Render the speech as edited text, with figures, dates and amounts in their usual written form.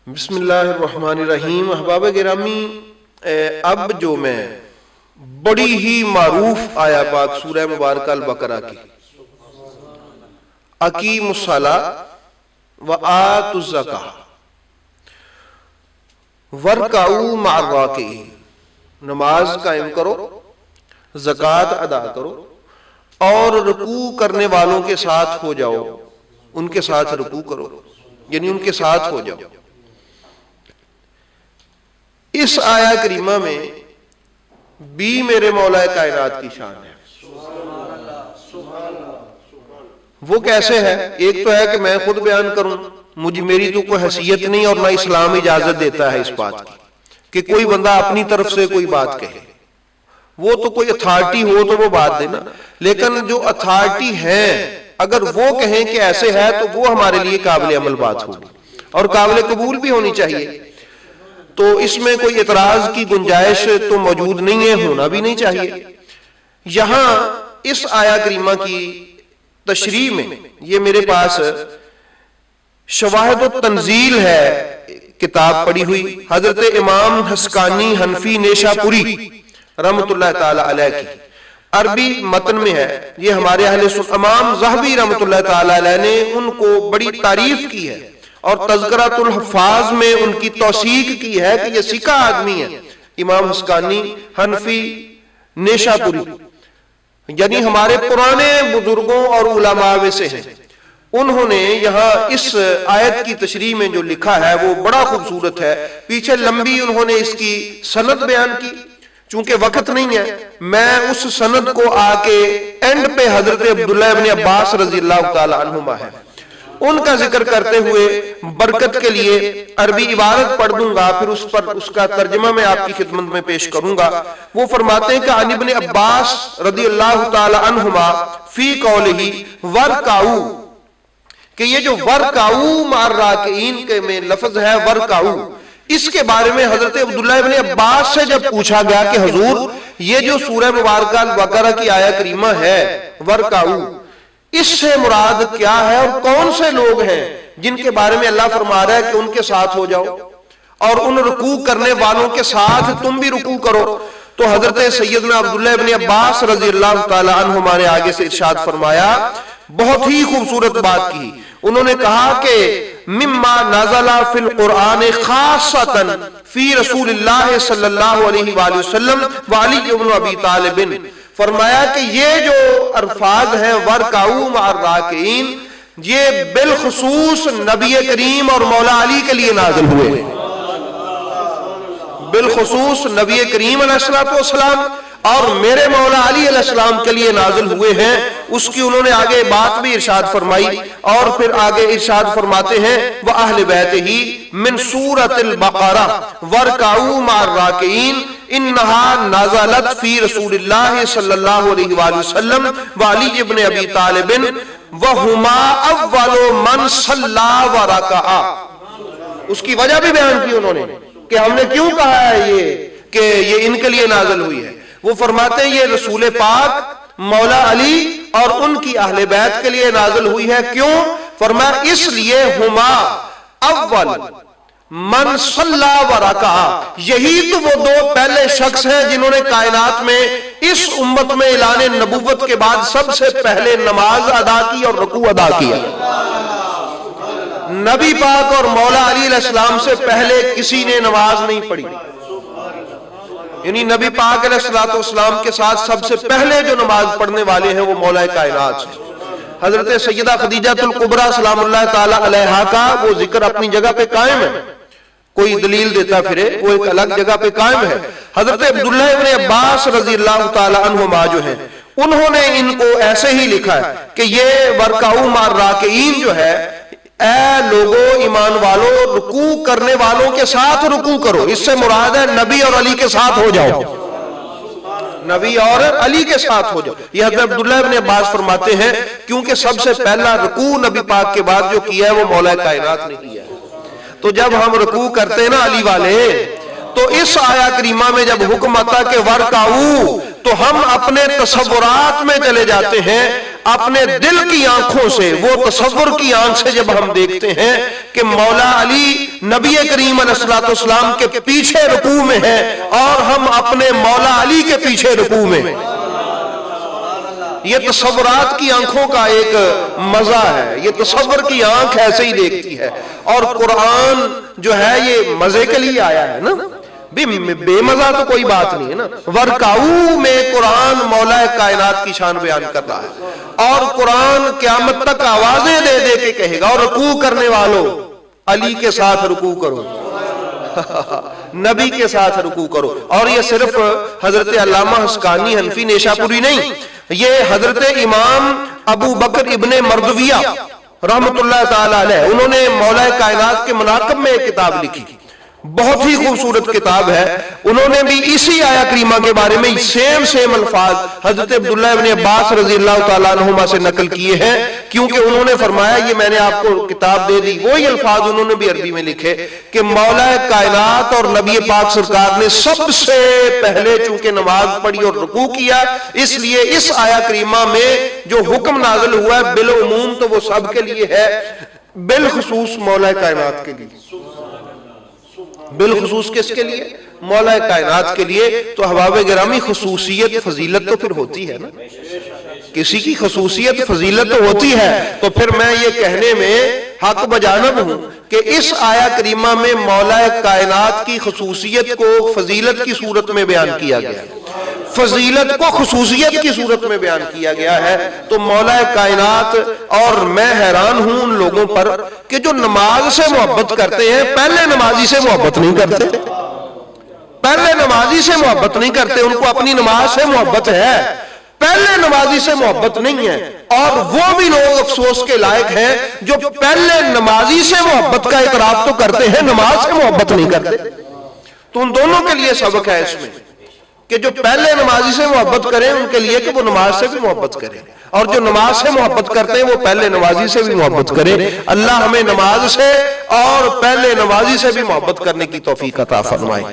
بسم اللہ الرحمن الرحیم۔ احباب گرامی، اب جو میں بڑی ہی معروف آیا پاک سورہ مبارکہ البقرہ کی اقیموا الصلاۃ وآتوا الزکاۃ وارکعوا مع الراکعین، نماز قائم کرو، زکوٰۃ ادا کرو اور رکوع کرنے والوں کے ساتھ ہو جاؤ، ان کے ساتھ رکوع کرو، یعنی ان کے ساتھ ہو جاؤ۔ اس آیہ کریمہ میں بھی میرے مولا کائنات کی شان ہے۔ وہ کیسے ہے؟ ایک تو ہے کہ میں خود بیان کروں، میری تو کوئی حیثیت نہیں اور نہ اسلام اجازت دیتا ہے اس بات کی کہ کوئی بندہ اپنی طرف سے کوئی بات کہے۔ وہ تو کوئی اتھارٹی ہو تو وہ بات دینا، لیکن جو اتھارٹی ہے اگر وہ کہیں کہ ایسے ہے تو وہ ہمارے لیے قابل عمل بات ہوگی اور قابل قبول بھی ہونی چاہیے۔ تو اس میں کوئی اعتراض کی گنجائش تو موجود نہیں ہے، ہونا بھی نہیں چاہیے۔ یہاں اس آیہ کریمہ کی تشریح میں یہ میرے پاس شواہد و تنزیل ہے کتاب پڑھی ہوئی، حضرت امام حسقانی حنفی نیشا پوری رحمۃ اللہ تعالی علیہ کی عربی متن میں ہے۔ یہ ہمارے اہل سنت امام ذہبی رحمۃ اللہ تعالی علیہ نے ان کو بڑی تعریف کی ہے اور تذکرۃ الحفاظ میں ان کی توثیق کی ہے کہ یہ سکہ آدمی ہے، امام حسقانی حنفی نیشا پوری، یعنی ہمارے پرانے بزرگوں اور علماء میں سے ہیں۔ انہوں نے یہاں اس آیت کی تشریح میں جو لکھا ہے وہ بڑا خوبصورت ہے۔ پیچھے لمبی انہوں نے اس کی سند بیان کی، چونکہ وقت نہیں ہے میں اس سند کو آ کے اینڈ پہ حضرت عبداللہ ابن عباس رضی اللہ تعالی عنہما ہے ان کا ذکر کرتے ہوئے برکت کے لیے عربی عبارت پڑھ دوں گا، پھر اس کا ترجمہ میں آپ کی خدمت میں پیش کروں گا۔ وہ فرماتے ہیں کہ عن ابن عباس رضی اللہ تعالی عنہما فی قولہ ورکعوا، کہ یہ جو ورکعوا مع الراکعین کے میں لفظ ہے ورکعوا، اس کے بارے میں حضرت عبداللہ ابن عباس سے جب پوچھا گیا کہ حضور یہ جو سورہ مبارکہ البقرہ کی آیہ کریمہ ہے ورکعوا، اس سے مراد کیا ہے اور کون سے لوگ ہیں جن کے بارے میں اللہ فرما رہا ہے کہ ان کے ساتھ ہو جاؤ اور ان رکوع کرنے والوں کے ساتھ تم بھی رکوع کرو؟ تو حضرت سیدنا عبداللہ ابن عباس رضی اللہ تعالی عنہما نے آگے سے ارشاد فرمایا، بہت ہی خوبصورت بات کی۔ انہوں نے کہا کہ مما نزل فی القرآن خاصۃ فی رسول اللہ صلی اللہ علیہ وآلہ وسلم وعلی ابن ابی طالب، فرمایا کہ یہ جو الفاظ ہیں ورکعوا مع الراکعین یہ بالخصوص نبی کریم اور مولا علی کے لیے نازل ہوئے ہیں، بالخصوص نبی کریم علیہ السلام اور میرے مولا علی علیہ السلام کے لیے نازل ہوئے ہیں۔ اس کی انہوں نے آگے بات بھی ارشاد فرمائی اور پھر آگے ارشاد فرماتے ہیں وَأَهْلِ بَيْتِهِ مِن سُورَةِ الْبَقَرَةِ وَارْكَعُوا مَعَ الرَّاكِعِينَ إِنَّهَا نَزَلَتْ فِي رَسُولِ اللَّهِ صلی اللہ علیہ وآلہ وسلم وعلی ابن ابی طالب وَهُمَا أَوَّلُ مَنْ صَلَّى وَرَكَعَ۔ اس کی وجہ بھی بیان کی انہوں نے کہ ہم نے کیوں کہا ہے یہ کہ یہ ان کے لیے نازل ہوئی ہے۔ وہ فرماتے ہیں یہ رسول پاک مولا علی اور ان کی اہل بیت کے لیے نازل ہوئی ہے۔ کیوں؟ فرمایا اس لیے ہما اول من صلی ورکع، یہی تو وہ دو پہلے شخص ہیں جنہوں نے کائنات میں اس امت میں اعلان نبوت کے بعد سب سے پہلے نماز ادا کی اور رکوع ادا کیا۔ نبی پاک اور مولا علی علیہ السلام سے پہلے کسی نے نماز نہیں پڑھی، یعنی نبی پاک علیہ السلام کے ساتھ سب سے پہلے جو نماز پڑھنے والے ہیں وہ مولا کائنات ہیں۔ حضرت سیدہ خدیجہ الکبریٰ سلام اللہ تعالی علیہا کا وہ ذکر اپنی جگہ پہ قائم ہے، کوئی دلیل دیتا پھرے وہ ایک الگ جگہ پہ قائم ہے۔ حضرت عبداللہ ابن عباس رضی اللہ تعالی عنہما جو ہیں انہوں نے ان کو ایسے ہی لکھا ہے کہ یہ ورکعوا مع الراکعین جو ہے، اے لوگو ایمان والو رکوع کرنے والوں کے ساتھ رکوع کرو، اس سے مراد ہے نبی اور علی کے ساتھ ہو جاؤ، نبی اور علی کے ساتھ ہو جاؤ۔ یہ حضرت عبداللہ ابن عباس فرماتے ہیں کیونکہ سب سے پہلا رکوع نبی پاک کے بعد جو کیا ہے وہ مولا کائنات نے کیا ہے۔ تو جب ہم رکوع کرتے ہیں نا علی والے، تو اس آیہ کریمہ میں جب حکم آتا کہ ورکعوا، تو ہم اپنے تصورات میں چلے جاتے ہیں، اپنے دل کی آنکھوں سے، وہ تصور کی آنکھ سے جب ہم دیکھتے ہیں کہ مولا علی نبی کریم علیہ السلام کے پیچھے رکوع میں ہے اور ہم اپنے مولا علی کے پیچھے رکوع میں ہیں، یہ تصورات کی آنکھوں کا ایک مزہ ہے، یہ تصور کی آنکھ ایسے ہی دیکھتی ہے۔ اور قرآن جو ہے یہ مزے کے لیے آیا ہے نا، بے مزہ تو کوئی بات نہیں ہے نا۔ ورکعو میں قرآن مولا کائنات کی شان بیان کر رہا ہے، اور قرآن قیامت تک آوازیں دے دے کے کہے گا، اور رکوع کرنے والوں علی کے ساتھ رکوع کرو، نبی کے ساتھ رکوع کرو۔ اور یہ صرف حضرت علامہ حسقانی حنفی نیشا پوری نہیں، یہ حضرت امام ابو بکر ابن مردویہ رحمت اللہ تعالی علیہ، انہوں نے مولا کائنات کے مناقب میں ایک کتاب لکھی، بہت ہی خوبصورت کتاب ہے۔ انہوں نے بھی اسی آیہ کریمہ کے بارے میں سیم الفاظ حضرت عبداللہ ابن عباس رضی اللہ تعالیٰ عنہما سے نقل کیے ہیں، کیونکہ انہوں نے فرمایا، یہ میں نے آپ کو کتاب دے دی، وہی الفاظ انہوں نے بھی عربی میں لکھے کہ مولا کائنات اور نبی پاک سرکار نے سب سے پہلے چونکہ نماز پڑھی اور رکوع کیا، اس لیے اس آیہ کریمہ میں جو حکم نازل ہوا ہے بالعموم تو وہ سب کے لیے ہے، بالخصوص مولا کائنات کے لیے۔ بالخصوص کس کے لیے؟ مولا کائنات کے لیے۔ تو احباب گرامی خصوصیت فضیلت تو پھر ہوتی ہے نا، کسی کی خصوصیت فضیلت تو ہوتی ہے، تو پھر میں یہ کہنے میں حق بجانب ہوں کہ اس آیہ کریمہ میں مولا کائنات کی خصوصیت کو فضیلت کی صورت میں بیان کیا گیا ہے، فضیلت کو خصوصیت کی صورت میں بیان کیا گیا ہے۔ تو مولا کائنات، اور میں حیران ہوں ان لوگوں پر کہ جو نماز سے محبت کرتے ہیں پہلے نمازی سے محبت نہیں کرتے، پہلے نمازی سے محبت نہیں کرتے، ان کو اپنی نماز سے محبت ہے، پہلے نمازی سے محبت نہیں ہے۔ اور وہ بھی لوگ افسوس کے لائق ہیں جو پہلے نمازی سے محبت کا اعتراف تو کرتے ہیں، نماز سے محبت نہیں کرتے۔ تو ان دونوں کے لیے سبق ہے اس میں کہ جو پہلے نمازی سے محبت کریں ان کے لیے کہ وہ نماز سے بھی محبت کریں، اور جو نماز سے محبت کرتے ہیں وہ پہلے نمازی سے بھی محبت کریں۔ اللہ ہمیں نماز سے اور پہلے نمازی سے بھی محبت کرنے کی توفیق عطا فرمائے۔